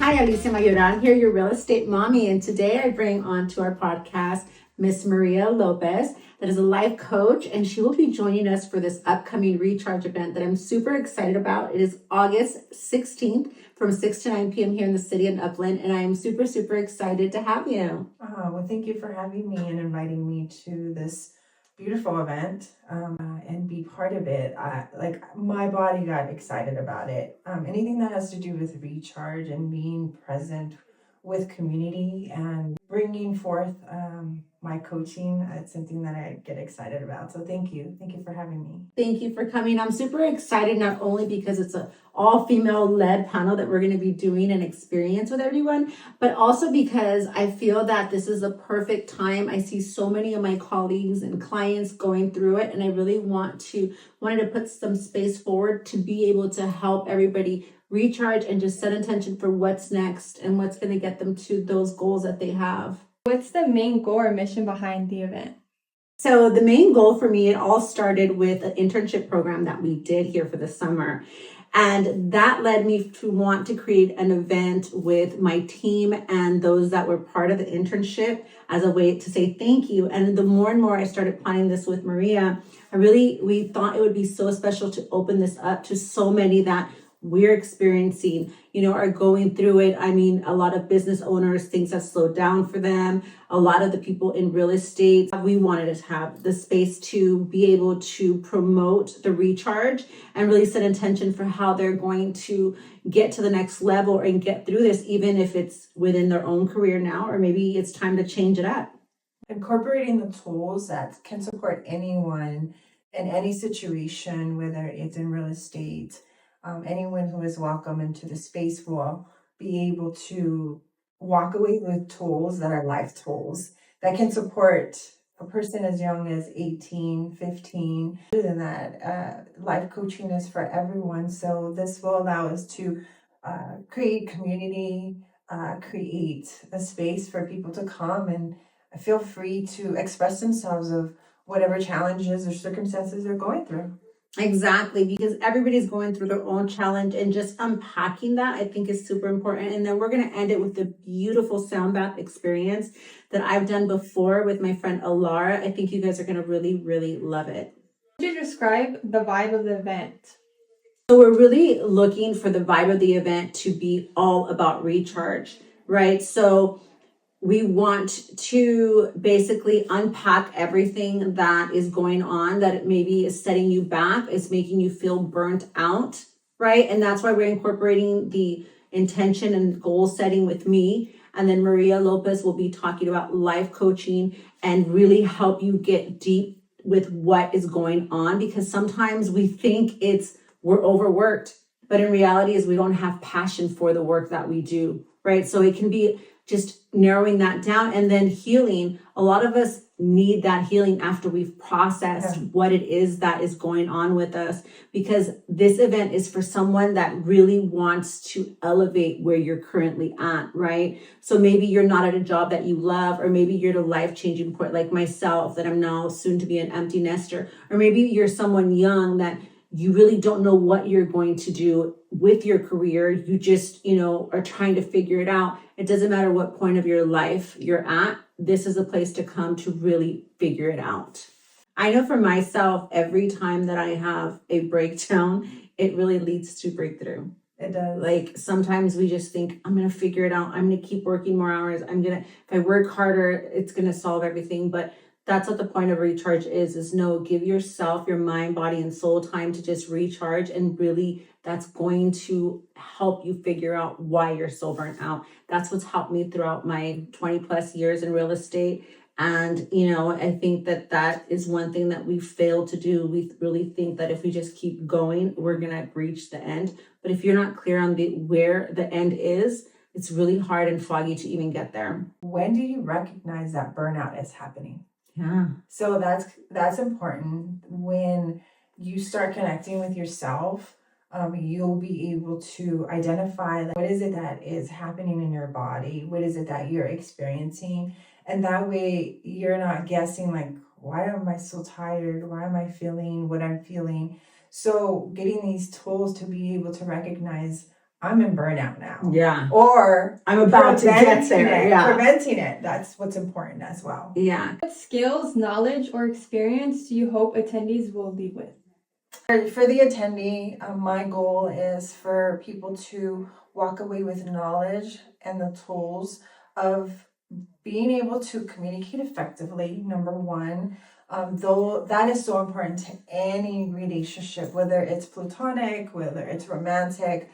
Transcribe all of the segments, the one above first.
Hi, Alicia Mayoral here, your real estate mommy, and today I bring onto our podcast Miss Maria Lopez, that is a life coach, and she will be joining us for this upcoming recharge event that I'm super excited about. It is August 16th from 6 to 9 p.m. here in the city in Upland, and I am super, super excited to have you. Well, thank you for having me and inviting me to this beautiful event and be part of it. My body got excited about it. Anything that has to do with recharge and being present with community and bringing forth my coaching, it's something that I get excited about. So thank you. Thank you for having me. Thank you for coming. I'm super excited, not only because it's a all-female led panel that we're going to be doing an experience with everyone, but also because I feel that this is a perfect time. I see so many of my colleagues and clients going through it, and I really wanted to put some space forward to be able to help everybody recharge and just set intention for what's next and what's going to get them to those goals that they have. What's the main goal or mission behind the event? So the main goal for me, it all started with an internship program that we did here for the summer. And that led me to want to create an event with my team and those that were part of the internship as a way to say thank you. And the more and more I started planning this with Maria, we thought it would be so special to open this up to so many that we're experiencing, are going through it. I mean, a lot of business owners, things have slowed down for them. A lot of the people in real estate, we wanted to have the space to be able to promote the recharge and really set intention for how they're going to get to the next level and get through this, even if it's within their own career now, or maybe it's time to change it up. Incorporating the tools that can support anyone in any situation, whether it's in real estate, anyone who is welcome into the space will be able to walk away with tools that are life tools that can support a person as young as 18, 15. Other than that, life coaching is for everyone. So this will allow us to create community, create a space for people to come and feel free to express themselves of whatever challenges or circumstances they're going through. Exactly, because everybody's going through their own challenge, and just unpacking that I think is super important. And then we're going to end it with the beautiful sound bath experience that I've done before with my friend Alara. I think you guys are going to really, really love it. Could you describe the vibe of the event? So we're really looking for the vibe of the event to be all about recharge, right? So we want to basically unpack everything that is going on that it maybe is setting you back, is making you feel burnt out, right? And that's why we're incorporating the intention and goal setting with me. And then Maria Lopez will be talking about life coaching and really help you get deep with what is going on, because sometimes we think we're overworked, but in reality is we don't have passion for the work that we do, right? So it can be just narrowing that down, and then healing. A lot of us need that healing after we've processed what it is that is going on with us, because this event is for someone that really wants to elevate where you're currently at, right? So maybe you're not at a job that you love, or maybe you're at a life-changing point like myself, that I'm now soon to be an empty nester, or maybe you're someone young that you really don't know what you're going to do with your career. You just, are trying to figure it out. It doesn't matter what point of your life you're at. This is a place to come to really figure it out. I know for myself, every time that I have a breakdown, it really leads to breakthrough. It does. Like sometimes we just think, I'm going to figure it out. I'm going to keep working more hours. If I work harder, it's going to solve everything. But that's what the point of recharge is give yourself, your mind, body, and soul time to just recharge. And really, that's going to help you figure out why you're so burnt out. That's what's helped me throughout my 20 plus years in real estate. And, I think that is one thing that we fail to do. We really think that if we just keep going, we're going to reach the end. But if you're not clear on where the end is, it's really hard and foggy to even get there. When do you recognize that burnout is happening? Yeah. So that's important. When you start connecting with yourself, you'll be able to identify what is it that is happening in your body, what is it that you're experiencing, and that way you're not guessing like, why am I so tired? Why am I feeling what I'm feeling? So getting these tools to be able to recognize I'm in burnout now. Yeah. Or I'm about to get there. Yeah. Preventing it. That's what's important as well. Yeah. What skills, knowledge, or experience do you hope attendees will leave with? For the attendee, my goal is for people to walk away with knowledge and the tools of being able to communicate effectively, number one. Though that is so important to any relationship, whether it's platonic, whether it's romantic,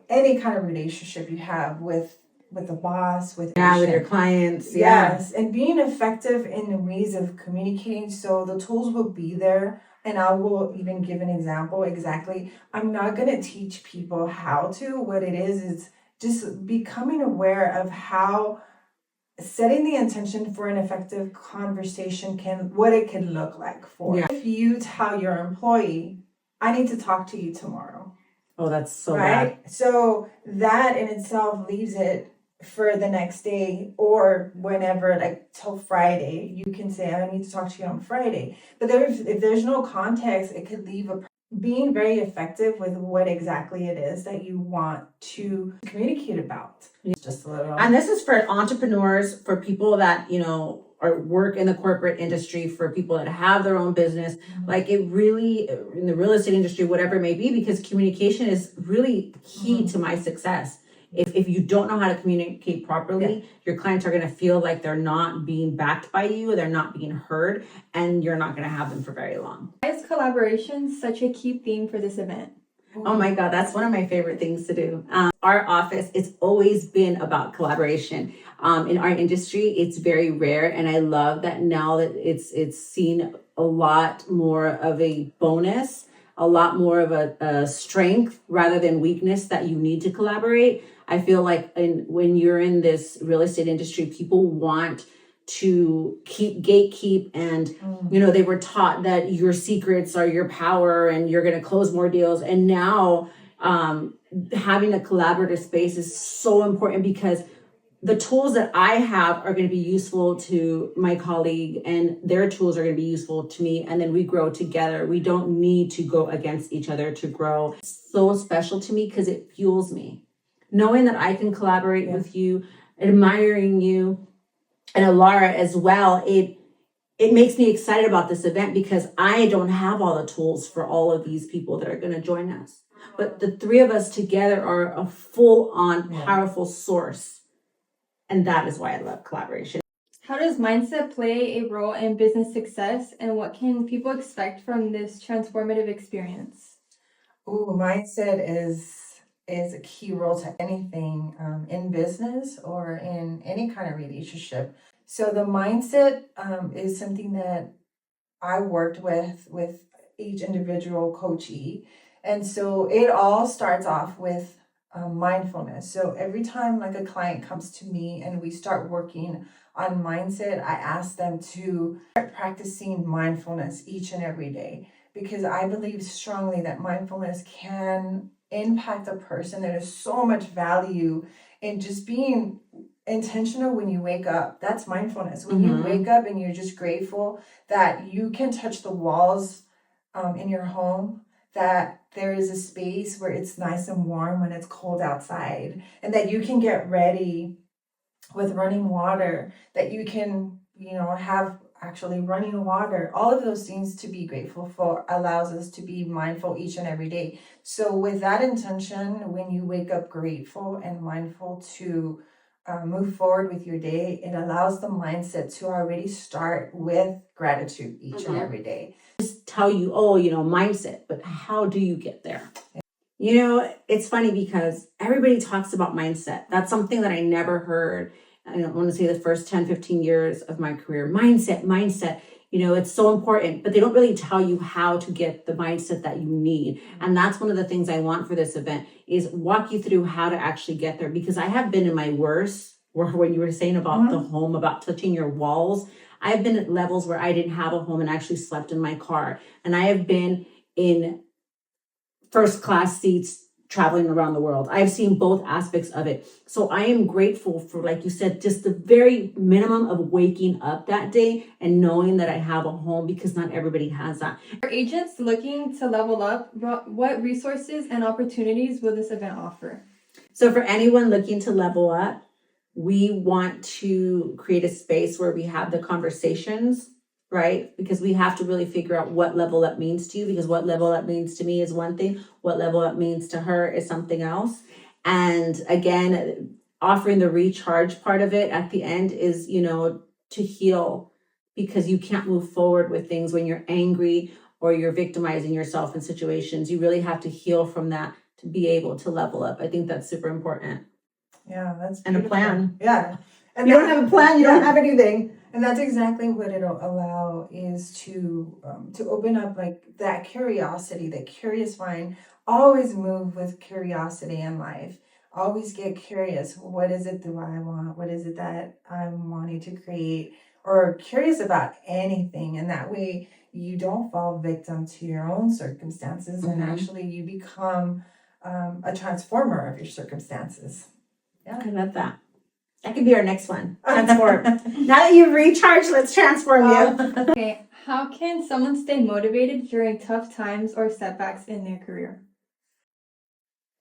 any kind of relationship you have with a boss, with your clients. Yeah. Yes, and being effective in the ways of communicating. So the tools will be there, and I will even give an example exactly. I'm not going to teach people how to. What it is just becoming aware of how setting the intention for an effective conversation what it can look like for. Yeah. If you tell your employee, I need to talk to you tomorrow. Oh, that's so bad. So that in itself leaves it for the next day or whenever, like till Friday. You can say, I need to talk to you on Friday. But if there's no context, it could leave being very effective with what exactly it is that you want to communicate about. Just a little. And this is for entrepreneurs, for people that, or work in the corporate industry, for people that have their own business. Like it really, in the real estate industry, whatever it may be, because communication is really key to my success. If you don't know how to communicate properly, your clients are going to feel like they're not being backed by you, they're not being heard, and you're not going to have them for very long. Why is collaboration such a key theme for this event? Oh my God, that's one of my favorite things to do. Our office, it's always been about collaboration. In our industry, it's very rare. And I love that now that it's seen a lot more of a bonus, a lot more of a strength rather than weakness that you need to collaborate. I feel like when you're in this real estate industry, people want to gatekeep and they were taught that your secrets are your power and you're going to close more deals. And now having a collaborative space is so important because the tools that I have are going to be useful to my colleague and their tools are going to be useful to me. And then we grow together. We don't need to go against each other to grow. It's so special to me because it fuels me. Knowing that I can collaborate with you, admiring you, and Alara as well, it makes me excited about this event because I don't have all the tools for all of these people that are going to join us. But the three of us together are a full-on powerful source. And that is why I love collaboration. How does mindset play a role in business success, and what can people expect from this transformative experience? Mindset is a key role to anything in business or in any kind of relationship. So the mindset is something that I worked with each individual coachee. And so it all starts off with mindfulness. So every time like a client comes to me and we start working on mindset, I ask them to start practicing mindfulness each and every day because I believe strongly that mindfulness can impact a person. There is so much value in just being intentional when you wake up. That's mindfulness. When you wake up and you're just grateful that you can touch the walls in your home, that there is a space where it's nice and warm when it's cold outside, and that you can get ready with running water, that you can, have actually running water. All of those things to be grateful for allows us to be mindful each and every day. So with that intention, when you wake up grateful and mindful to move forward with your day, it allows the mindset to already start with gratitude each and every day. Just tell you, mindset, but how do you get there? It's funny because everybody talks about mindset. That's something that I never heard. I don't want to say the first 10, 15 years of my career. Mindset, it's so important, but they don't really tell you how to get the mindset that you need. And that's one of the things I want for this event is walk you through how to actually get there. Because I have been in my worst, or when you were saying about the home, about touching your walls, I've been at levels where I didn't have a home and actually slept in my car. And I have been in first class seats traveling around the world. I've seen both aspects of it. So I am grateful for, like you said, just the very minimum of waking up that day and knowing that I have a home, because not everybody has that. For agents looking to level up, what resources and opportunities will this event offer? So for anyone looking to level up, we want to create a space where we have the conversations, right? Because we have to really figure out what level up means to you, because what level up means to me is one thing, what level up means to her is something else. And again, offering the recharge part of it at the end is, to heal, because you can't move forward with things when you're angry or you're victimizing yourself in situations. You really have to heal from that to be able to level up. I think that's super important. Yeah, that's And a beautiful. plan. Yeah. And You don't have a plan, you don't have anything. And that's exactly what it'll allow, is to open up like that curiosity, that curious mind. Always move with curiosity in life. Always get curious. What is it do I want? What is it that I'm wanting to create? Or curious about anything. And that way you don't fall victim to your own circumstances, and actually you become a transformer of your circumstances. Yeah. I love that. That could be our next one. Transform. Now that you've recharged, let's transform you. Okay, how can someone stay motivated during tough times or setbacks in their career?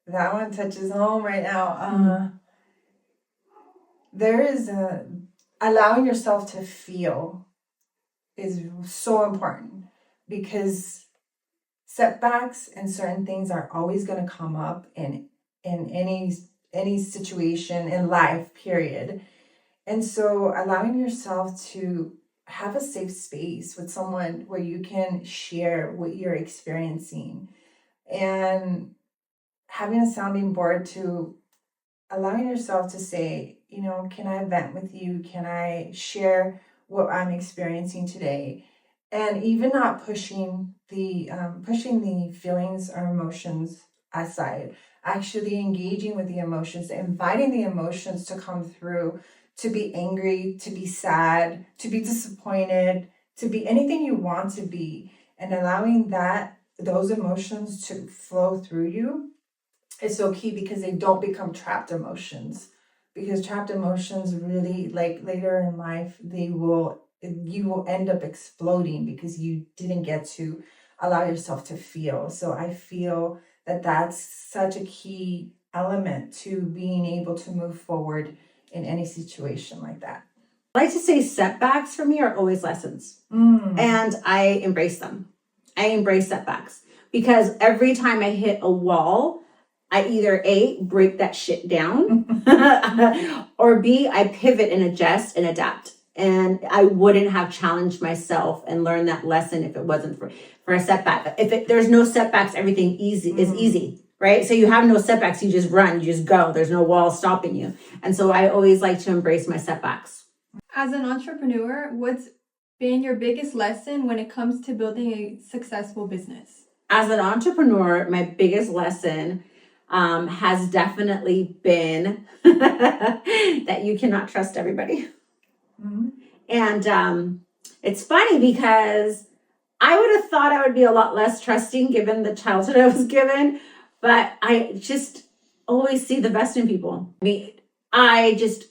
That one touches home right now. There is allowing yourself to feel is so important, because setbacks and certain things are always going to come up in any situation in life, period. And so allowing yourself to have a safe space with someone where you can share what you're experiencing, and having a sounding board, to allowing yourself to say, can I vent with you? Can I share what I'm experiencing today? And even not pushing the feelings or emotions aside, actually engaging with the emotions, inviting the emotions to come through, to be angry, to be sad, to be disappointed, to be anything you want to be, and allowing those emotions to flow through you is so key, because they don't become trapped emotions. Because trapped emotions really, like later in life, you will end up exploding because you didn't get to allow yourself to feel. So I feel that that's such a key element to being able to move forward in any situation like that. I like to say setbacks for me are always lessons. And I embrace them. I embrace setbacks, because every time I hit a wall, I either A, break that shit down, or B, I pivot and adjust and adapt. And I wouldn't have challenged myself and learned that lesson if it wasn't for a setback. There's no setbacks, everything is easy, right? So you have no setbacks, you just run, you just go. There's no wall stopping you. And so I always like to embrace my setbacks. As an entrepreneur, what's been your biggest lesson when it comes to building a successful business? As an entrepreneur, my biggest lesson has definitely been that you cannot trust everybody. And it's funny, because I would have thought I would be a lot less trusting given the childhood I was given, but I just always see the best in people. I mean, I just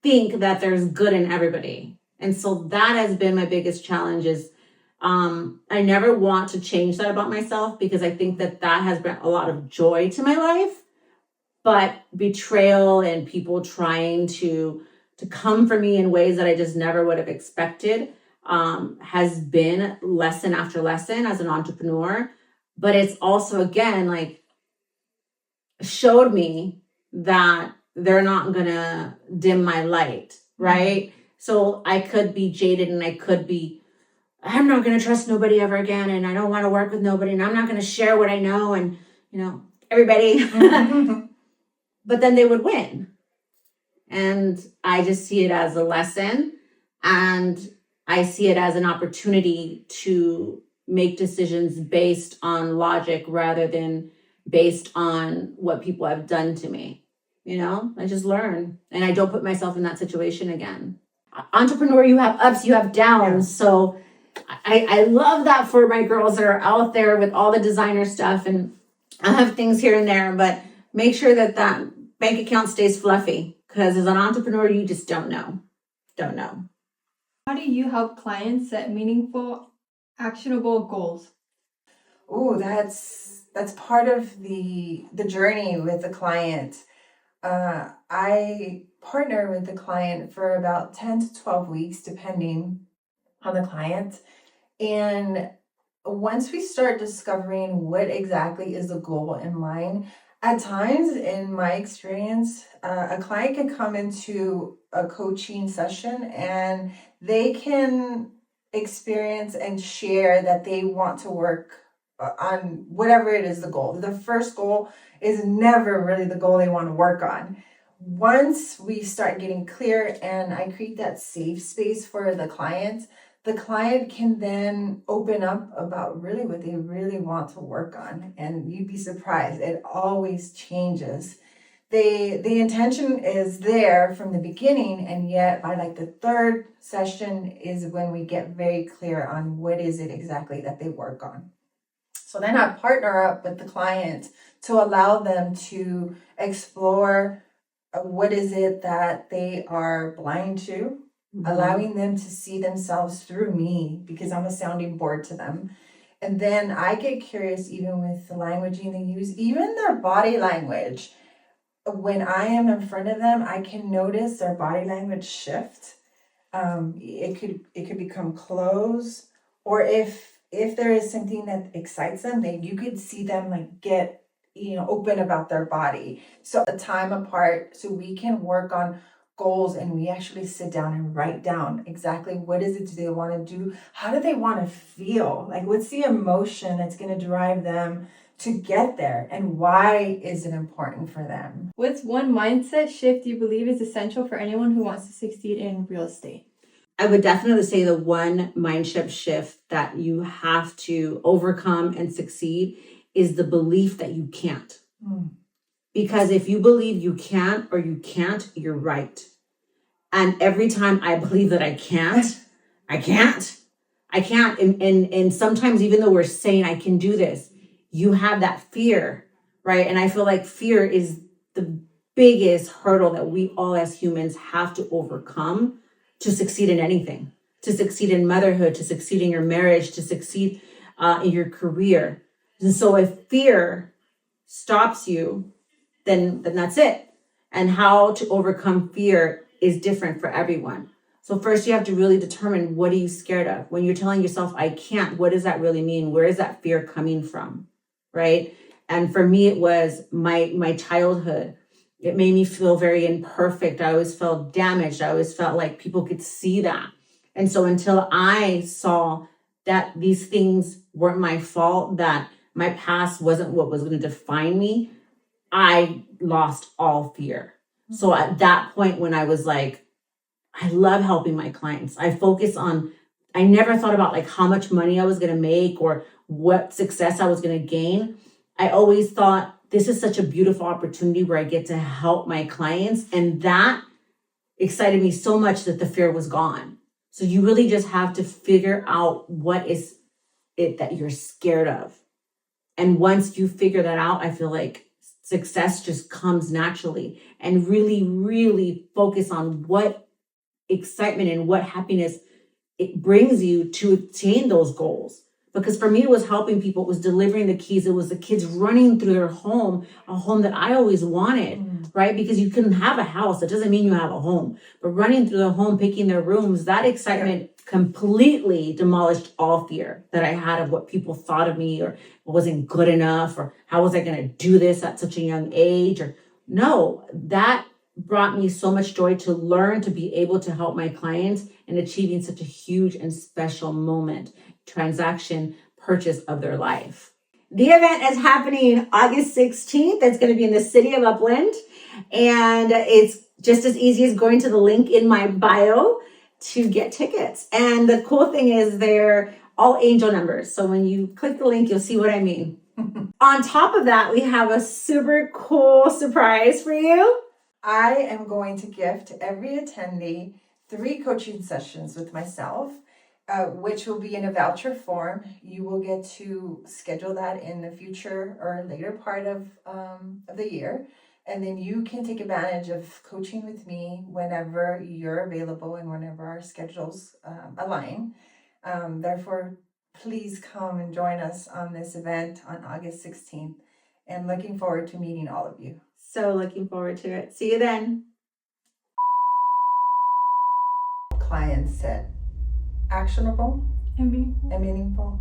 think that there's good in everybody. And so that has been my biggest challenge, is I never want to change that about myself, because I think that has brought a lot of joy to my life. But betrayal and people trying to come for me in ways that I just never would have expected has been lesson after lesson as an entrepreneur. But it's also, again, like, showed me that they're not gonna dim my light, right? So I could be jaded, and I could be, I'm not going to trust nobody ever again, and I don't want to work with nobody, and I'm not going to share what I know, and everybody. But then they would win. And I just see it as a lesson, and I see it as an opportunity to make decisions based on logic rather than based on what people have done to me. I just learn, and I don't put myself in that situation again. Entrepreneur, you have ups, you have downs. Yeah. So I love that for my girls that are out there with all the designer stuff. And I have things here and there, but make sure that that bank account stays fluffy, because as an entrepreneur, you just don't know. Don't know. How do you help clients set meaningful, actionable goals? Oh, that's part of the journey with the client. I partner with the client for about 10 to 12 weeks, depending on the client. And once we start discovering what exactly is the goal in mind, at times in my experience, a client can come into a coaching session and they can experience and share that they want to work on whatever it is the goal. The first goal is never really the goal they want to work on. Once we start getting clear and I create that safe space for the client can then open up about really what they really want to work on. And you'd be surprised, it always changes. The intention is there from the beginning, and yet by like the third session is when we get very clear on what is it exactly that they work on. So then I partner up with the client to allow them to explore what is it that they are blind to, allowing them to see themselves through me because I'm a sounding board to them. And then I get curious even with the languaging they use, even their body language. When I am in front of them, I can notice their body language shift. It could become close, or if there is something that excites them, then you could see them like get open about their body. So a time apart so we can work on goals and we actually sit down and write down exactly what is it do they want to do, how do they want to feel, like what's the emotion that's going to drive them to get there, and why is it important for them. What's one mindset shift you believe is essential for anyone who wants to succeed in real estate? I would definitely say the one mindset shift that you have to overcome and succeed is the belief that you can't. Because if you believe you can't or you can't, you're right. And every time I believe that I can't. And sometimes even though we're saying I can do this, you have that fear, right? And I feel like fear is the biggest hurdle that we all as humans have to overcome to succeed in anything, to succeed in motherhood, to succeed in your marriage, to succeed in your career. And so if fear stops you, then that's it. And how to overcome fear is different for everyone. So first you have to really determine, what are you scared of? When you're telling yourself, I can't, what does that really mean? Where is that fear coming from, right? And for me, it was my childhood. It made me feel very imperfect. I always felt damaged. I always felt like people could see that. And so until I saw that these things weren't my fault, that my past wasn't what was going to define me, I lost all fear. So at that point, when I was like, I love helping my clients, I never thought about like how much money I was going to make or what success I was going to gain. I always thought, this is such a beautiful opportunity where I get to help my clients. And that excited me so much that the fear was gone. So you really just have to figure out what is it that you're scared of. And once you figure that out, I feel like success just comes naturally, and really, really focus on what excitement and what happiness it brings you to attain those goals. Because for me, it was helping people, it was delivering the keys, it was the kids running through their home, a home that I always wanted, right? Because you can have a house, that doesn't mean you have a home, but running through the home, picking their rooms, that excitement completely demolished all fear that I had of what people thought of me, or wasn't good enough, or how was I going to do this at such a young age, or no, that brought me so much joy to learn to be able to help my clients in achieving such a huge and special moment, transaction, purchase of their life. The event is happening August 16th. It's going to be in the city of Upland. And it's just as easy as going to the link in my bio to get tickets. And the cool thing is they're all angel numbers. So when you click the link, you'll see what I mean. On top of that, we have a super cool surprise for you. I am going to gift every attendee 3 coaching sessions with myself. which will be in a voucher form. You will get to schedule that in the future or later part of the year. And then you can take advantage of coaching with me whenever you're available and whenever our schedules align. Therefore, please come and join us on this event on August 16th. And looking forward to meeting all of you. So looking forward to it. See you then. Clients set actionable And meaningful. and meaningful.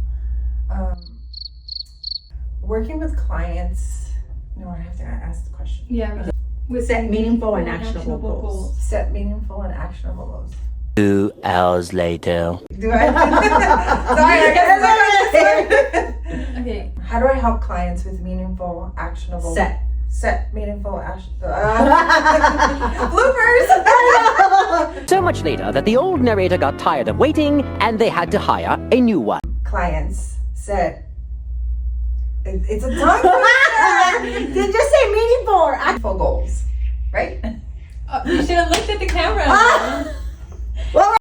Working with clients, no, I have to ask the question. Yeah. With Set meaningful and actionable goals. Set meaningful and actionable goals. 2 hours later. Do I? Sorry. Okay. How do I help clients with meaningful, actionable? Set meaningful, bloopers. So much later that the old narrator got tired of waiting and they had to hire a new one. Clients set. It's a tongue twister. Did you say meaningful or Actionable goals, right? You should have looked at the camera. Well,